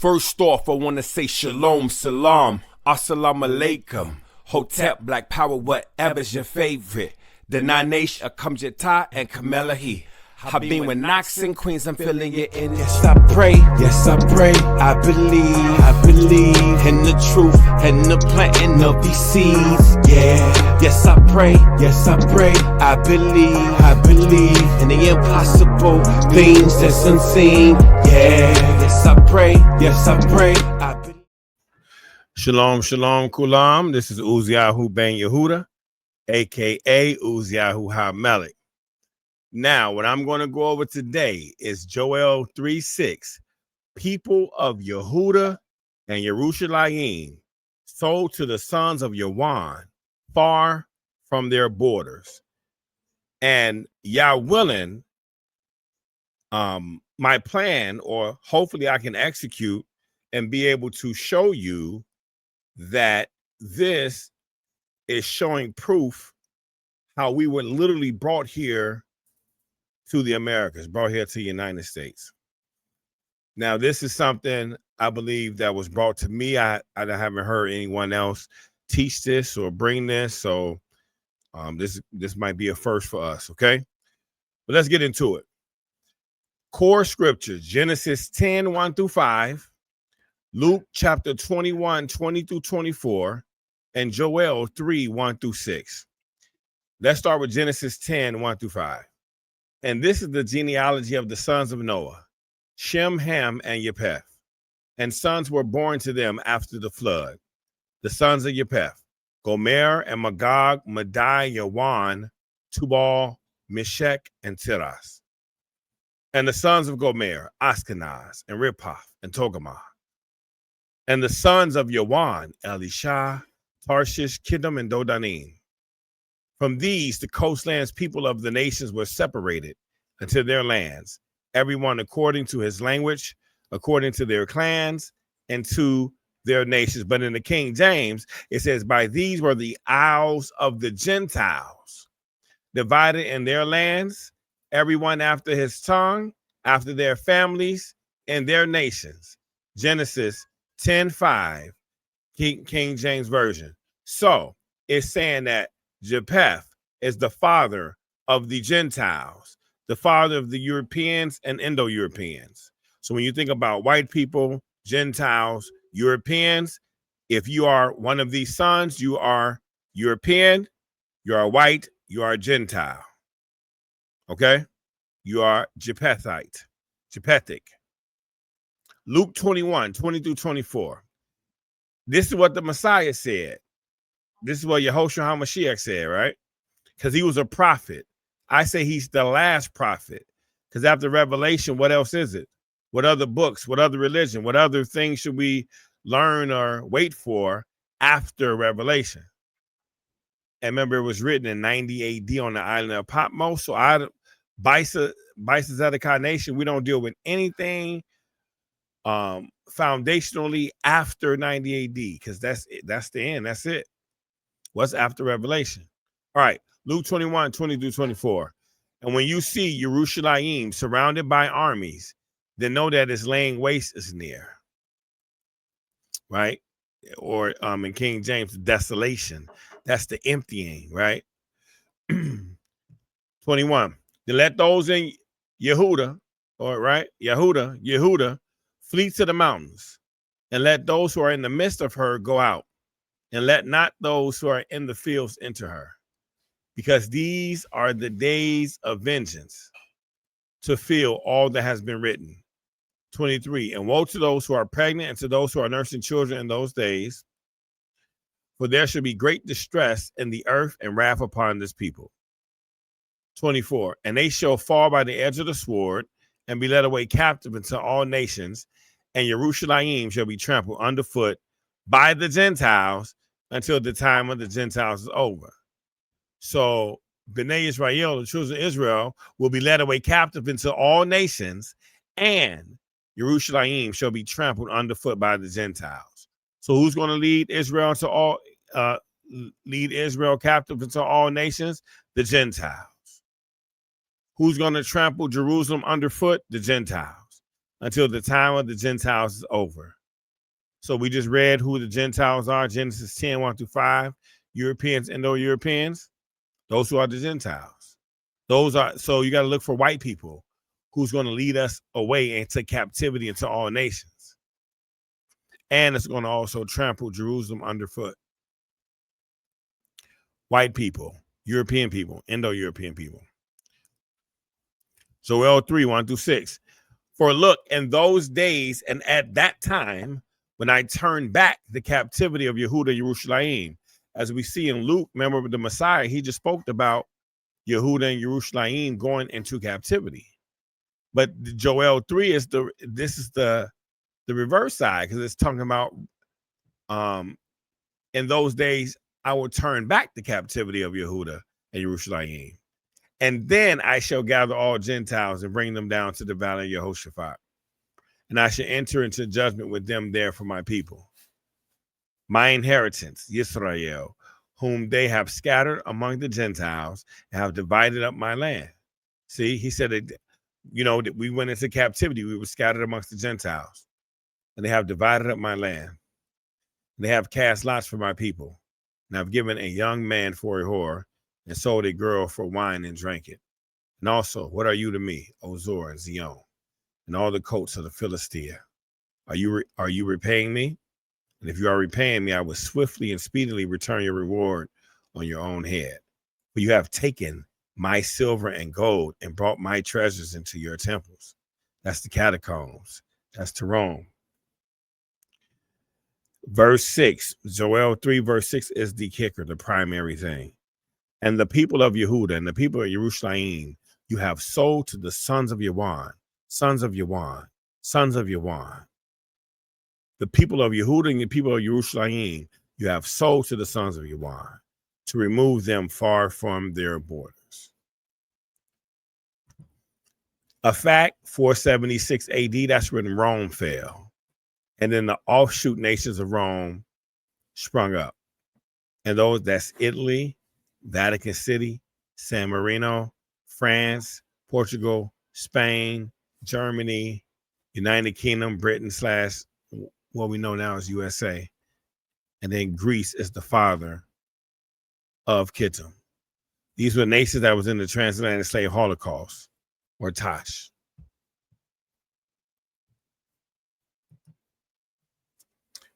First off, I want to say shalom, salam, assalamu alaikum, hotep, black power, whatever's your favorite. The Nine-Nation, Akamjata, and Kamelahi. Habim with Knox and Queens, I'm feeling it in it. Yes, I pray, I believe in the truth and the planting of these seeds. Yeah, yes, I pray, I believe in the impossible things that's unseen. Yeah, yes, I pray, I believe. Shalom, shalom, kulam. This is Yahudah ben Yahudah, aka Yahudah Melech. Now, what I'm going to go over today is Joel 3:6. People of Yahudah and Yerushalayim sold to the sons of Yawan, far from their borders. And Yah willing, my plan, or hopefully I can execute and be able to show you that this is showing proof how we were literally brought here to the Americas, brought here to the United States. Now, this is something I believe that was brought to me. I haven't heard anyone else teach this or bring this, so this might be a first for us, okay? But let's get into it. Core scriptures, Genesis 10, 1 through 5, Luke chapter 21, 20 through 24, and Joel 3, 1 through 6. Let's start with Genesis 10, 1 through 5. And this is the genealogy of the sons of Noah, Shem, Ham, and Japheth. And sons were born to them after the flood. The sons of Japheth, Gomer and Magog, Madai, Yawan, Tubal, Meshech, and Tiras. And the sons of Gomer, Ashkenaz, and Riphath, and Togarmah. And the sons of Yawan, Elisha, Tarshish, Kittim, and Dodanim. From these, the coastlands people of the nations were separated unto their lands, everyone according to his language, according to their clans, and to their nations. But in the King James, it says, by these were the isles of the Gentiles, divided in their lands, everyone after his tongue, after their families, and their nations. Genesis 10:5, King James Version. So it's saying that Japheth is the father of the Gentiles, the father of the Europeans and Indo-Europeans. So when you think about white people, Gentiles, Europeans, if you are one of these sons, you are European, you are white, you are Gentile. Okay? You are Japhethic. Luke 21, 20 through 24. This is what the Messiah said. This is what Yahushua HaMashiach said, right? Because he was a prophet. I say he's the last prophet. Because after Revelation, what else is it? What other books? What other religion? What other things should we learn or wait for after Revelation? And remember, it was written in 90 AD on the island of Patmos. So BYSA TZEDAKAH Nation, we don't deal with anything foundationally after 90 AD, because that's it. That's the end. That's it. What's after Revelation? All right, Luke 21, 20 through 24. And when you see Yerushalayim surrounded by armies, then know that its laying waste is near. Right? Or in King James, desolation. That's the emptying, right? 21. Then let those in Yahudah, or right, Yahudah, flee to the mountains, and let those who are in the midst of her go out. And let not those who are in the fields enter her, because these are the days of vengeance, to fill all that has been written. 23. And woe to those who are pregnant and to those who are nursing children in those days, for there shall be great distress in the earth and wrath upon this people. 24. And they shall fall by the edge of the sword and be led away captive into all nations, and Yerushalayim shall be trampled underfoot by the Gentiles until the time of the Gentiles is over. So Bnei Israel, the children of Israel, will be led away captive into all nations, and Yerushalayim shall be trampled underfoot by the Gentiles. So who's going to lead Israel captive into all nations? The Gentiles. Who's going to trample Jerusalem underfoot? The Gentiles. until the time of the Gentiles is over. So we just read who the Gentiles are, Genesis 10, 1 through 5. Europeans, Indo-Europeans, those who are the Gentiles. So you got to look for white people who's going to lead us away into captivity into all nations. And it's going to also trample Jerusalem underfoot. White people, European people, Indo-European people. Joel 3, 1 through 6. For look, in those days and at that time, when I turned back the captivity of Yahudah, Yerushalayim, as we see in Luke, remember the Messiah, he just spoke about Yahudah and Yerushalayim going into captivity. But Joel 3 is the reverse side, because it's talking about in those days I will turn back the captivity of Yahudah and Yerushalayim. And then I shall gather all Gentiles and bring them down to the valley of Yehoshaphat. And I shall enter into judgment with them there for my people. My inheritance, Yisrael, whom they have scattered among the Gentiles and have divided up my land. See, he said, that we went into captivity. We were scattered amongst the Gentiles. And they have divided up my land. They have cast lots for my people. And I've given a young man for a whore and sold a girl for wine and drank it. And also, what are you to me, O Zor and Zion, and all the coats of the Philistia? Are you repaying me? And if you are repaying me, I will swiftly and speedily return your reward on your own head. For you have taken my silver and gold and brought my treasures into your temples. That's the catacombs. That's to Rome. Verse 6, Joel 3, verse 6 is the kicker, the primary thing. And the people of Yahudah and the people of Yerushalayim, you have sold to the sons of Yawan, sons of Yawan, sons of Yawan. The people of Yahudah and the people of Yerushalayim, you have sold to the sons of Yawan to remove them far from their borders. A fact, 476 AD, that's when Rome fell. And then the offshoot nations of Rome sprung up. And that's Italy, Vatican City, San Marino, France, Portugal, Spain, Germany, United Kingdom, Britain / what we know now as USA. And then Greece is the father of KITTIM. These were nations that was in the transatlantic slave holocaust, or Tosh.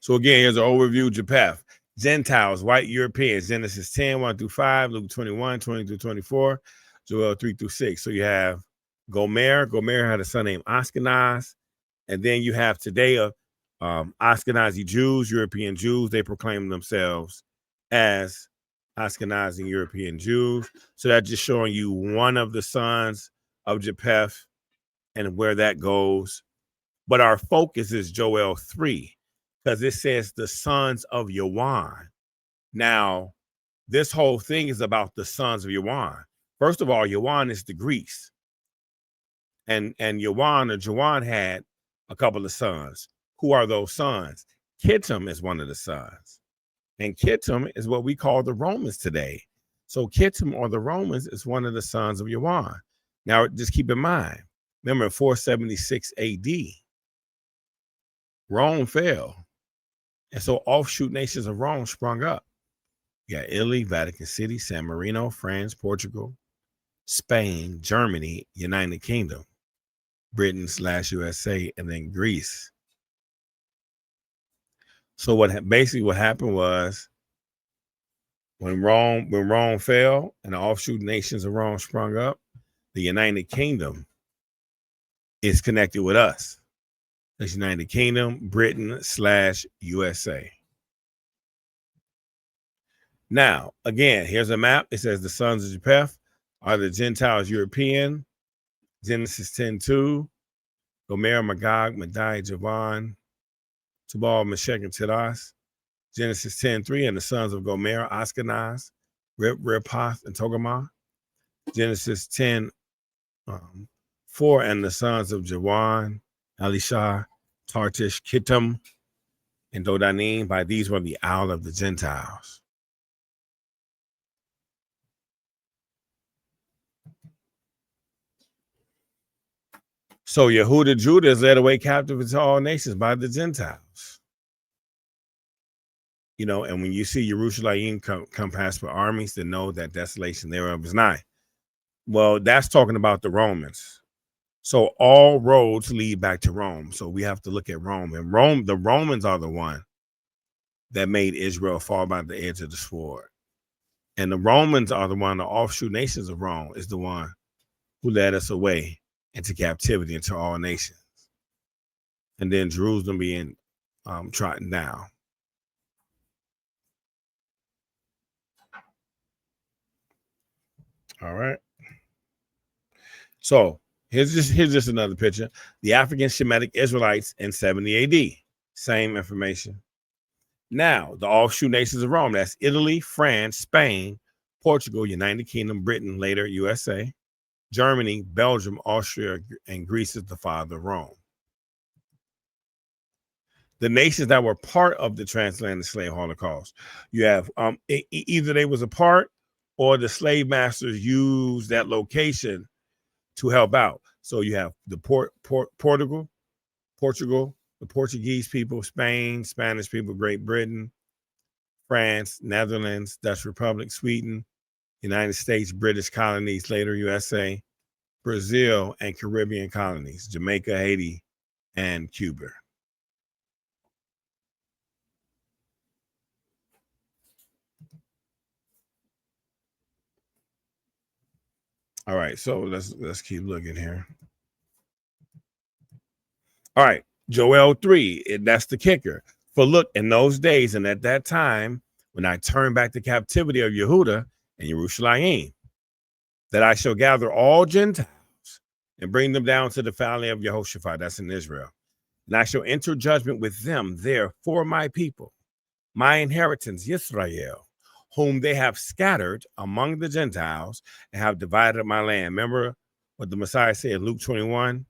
So again, here's an overview, Japheth. Gentiles, white Europeans, Genesis 10, 1 through 5, Luke 21, 20 through 24, Joel 3 through 6. So you have Gomer. Gomer had a son named Ashkenaz. And then you have today Ashkenazi Jews, European Jews. They proclaim themselves as Ashkenazi European Jews. So that's just showing you one of the sons of Japheth and where that goes. But our focus is Joel 3. Because it says the sons of Yawan. Now, this whole thing is about the sons of Yawan. First of all, Yawan is the Greeks. And Yawan or Jawan had a couple of sons. Who are those sons? KITTIM is one of the sons. And KITTIM is what we call the Romans today. So KITTIM or the Romans is one of the sons of Yawan. Now, just keep in mind, remember 476 AD, Rome fell. And so offshoot nations of Rome sprung up. You got Italy, Vatican City, San Marino, France, Portugal, Spain, Germany, United Kingdom, Britain / USA, and then Greece. So what happened was when Rome fell and the offshoot nations of Rome sprung up, the United Kingdom is connected with us. That's United Kingdom, Britain / USA. Now, again, here's a map. It says the sons of Japheth are the Gentiles European. Genesis 10:2. Gomer, Magog, Madai, Javan, Tubal, Meshech, and Tiras. Genesis 10:3. And the sons of Gomer, Ashkenaz, Rephath, and Togarmah. Genesis 10:4. And the sons of Jawan, Elisha, Tartish, Kittim, and Dodanim. By these were the owl of the Gentiles. So Yahudah, Judah is led away captive into all nations by the Gentiles. You know, and when you see Yerushalayim come past with armies, to know that desolation thereof is nigh. Well, that's talking about the Romans. So all roads lead back to Rome. So we have to look at Rome. And Rome, the Romans are the one that made Israel fall by the edge of the sword. And the Romans are the one, the offshoot nations of Rome is the one who led us away into captivity into all nations. And then Jerusalem being trodden down. All right. So here's just another picture. The African Shemitic Israelites in 70 AD. Same information. Now, the offshoot nations of Rome, that's Italy, France, Spain, Portugal, United Kingdom, Britain, later USA, Germany, Belgium, Austria, and Greece is the father of Rome. The nations that were part of the transatlantic slave Holocaust, you have either they was a part or the slave masters used that location to help out. So you have the Portugal, the Portuguese people, Spain, Spanish people, Great Britain, France, Netherlands, Dutch Republic, Sweden, United States, British colonies, later USA, Brazil, and Caribbean colonies, Jamaica, Haiti, and Cuba. All right, so let's keep looking here. All right, Joel 3, that's the kicker. For look, in those days and at that time, when I turn back the captivity of Yahudah and Yerushalayim, that I shall gather all Gentiles and bring them down to the valley of Yehoshaphat, that's in Israel. And I shall enter judgment with them there for my people, my inheritance, Yisrael, whom they have scattered among the Gentiles and have divided my land. Remember what the Messiah said in Luke 21,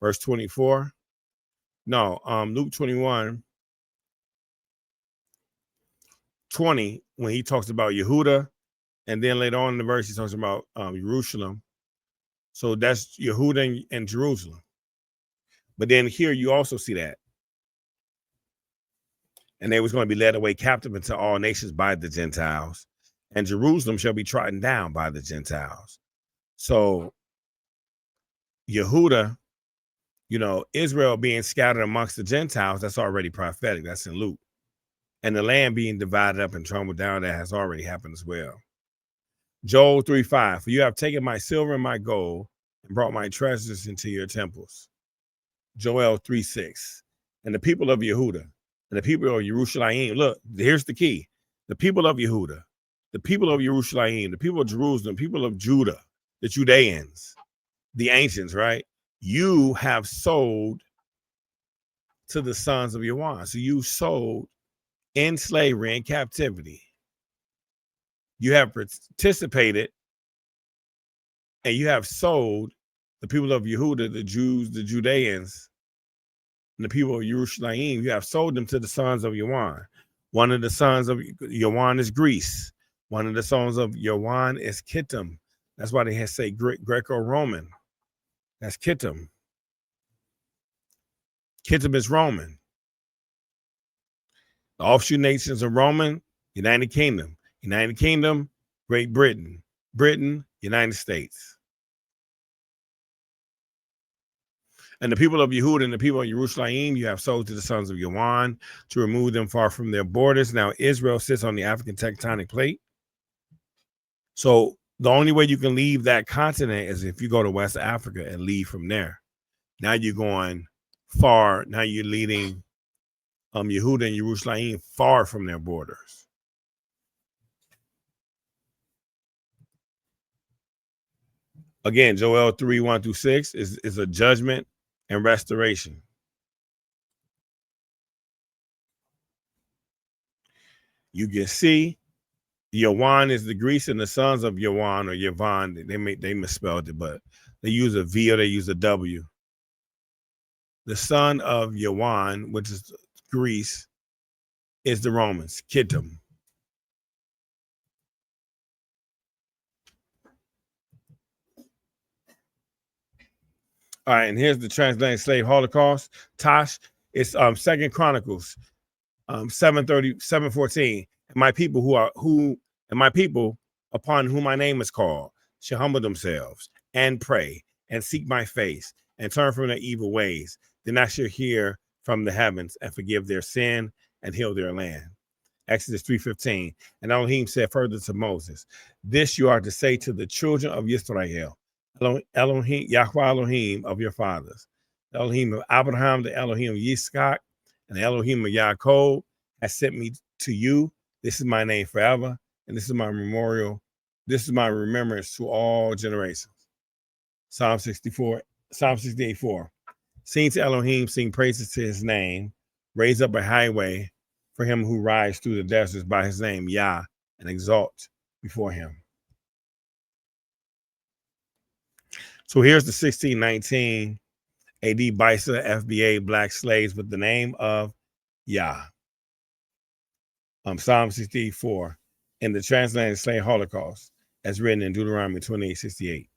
verse 24? No, Luke 21, 20, when he talks about Yahudah, and then later on in the verse, he talks about Jerusalem. So that's Yahudah and Jerusalem. But then here you also see that. And they was going to be led away captive into all nations by the Gentiles. And Jerusalem shall be trodden down by the Gentiles. So Yahudah, you know, Israel being scattered amongst the Gentiles, that's already prophetic. That's in Luke. And the land being divided up and trampled down, that has already happened as well. Joel 3:5, for you have taken my silver and my gold and brought my treasures into your temples. Joel 3:6, and the people of Yahudah and the people of Yerushalayim, look, here's the key. The people of Yahudah, the people of Yerushalayim, the people of Jerusalem, people of Judah, the Judeans, the ancients, right? You have sold to the sons of Yawan. So you sold in slavery and captivity. You have participated and you have sold the people of Yahudah, the Jews, the Judeans, and the people of Yerushalayim. You have sold them to the sons of Yawan. One of the sons of Yawan is Greece. One of the sons of Yawan is Kittim. That's why they say Greco-Roman. That's Kittim. Kittim is Roman. The offshoot nations are Roman, United Kingdom. United Kingdom, Great Britain. Britain, United States. And the people of Yahudah and the people of Yerushalayim, you have sold to the sons of Yawan to remove them far from their borders. Now, Israel sits on the African tectonic plate. So the only way you can leave that continent is if you go to West Africa and leave from there. Now you're going far. Now you're leading Yahudah and Yerushalayim far from their borders. Again, Joel 3:1-6 is a judgment and restoration. You can see Yawan is the Greece, and the sons of Yawan or Yavan, they misspelled it, but they use a V or they use a W. The son of Yawan, which is Greece, is the Romans, Kittim. All right, and here's the transatlantic slave Holocaust. Tosh, it's 2nd Chronicles 7:14. And my people upon whom my name is called shall humble themselves and pray and seek my face and turn from their evil ways. Then I shall hear from the heavens and forgive their sin and heal their land. Exodus 3:15. And Elohim said further to Moses, this you are to say to the children of Israel, Elohim, Yahweh Elohim of your fathers, the Elohim of Abraham, the Elohim of Yitzchak, and the Elohim of Yaakov has sent me to you. This is my name forever, and this is my memorial. This is my remembrance to all generations. Psalm 68:4. Sing to Elohim, sing praises to his name. Raise up a highway for him who rides through the deserts by his name, Yah, and exalt before him. So here's the 1619 AD BYSA FBA black slaves with the name of Yah. Psalm 64 in the transatlantic slave Holocaust, as written in Deuteronomy 28:68.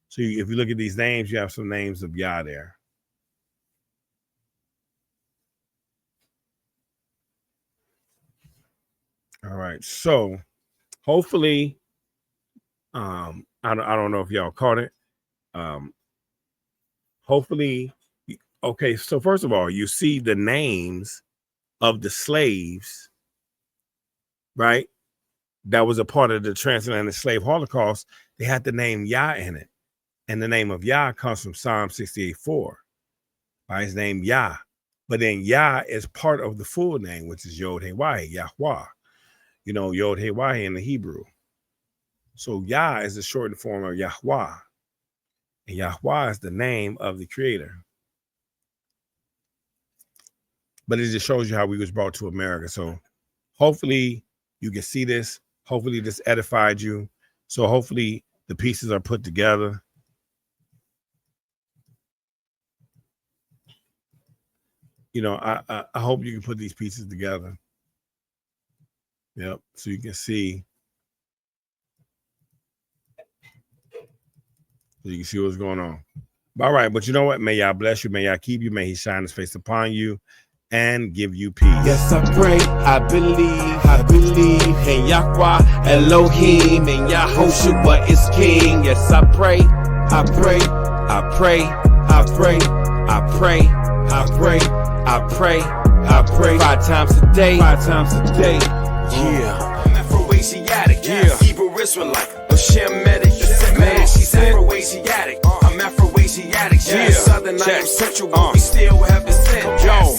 So if you look at these names, you have some names of Yah there. All right, so hopefully, I don't know if y'all caught it. Hopefully, okay. So first of all, you see the names of the slaves, right? That was a part of the transatlantic slave Holocaust. They had the name Yah in it, and the name of Yah comes from Psalm 68:4. By his name Yah, but then Yah is part of the full name, which is Yod He Wahe, Yahweh. You know, Yod He Wahe in the Hebrew. So Yah is the shortened form of Yahweh. And Yahweh is the name of the creator. But it just shows you how we was brought to America. So hopefully you can see this. Hopefully this edified you. So hopefully the pieces are put together. You know, I hope you can put these pieces together. Yep. So you can see. So you can see what's going on. All right. But you know what? May Yah bless you. May Yah keep you. May he shine his face upon you and give you peace. Yes, I pray, I believe in Yahweh, Elohim, and Yahushua is King. Yes, I pray, I pray, I pray, I pray, I pray, I pray, I pray, I pray 5 times a day, 5 times a day. Yeah. I'm Afro-Asiatic, yeah. Hebrew Israelite, a Shemitic, man, she's Afro-Asiatic. I'm Afro-Asiatic, yeah. Southern, I am Central, but we still have the scent. Yo.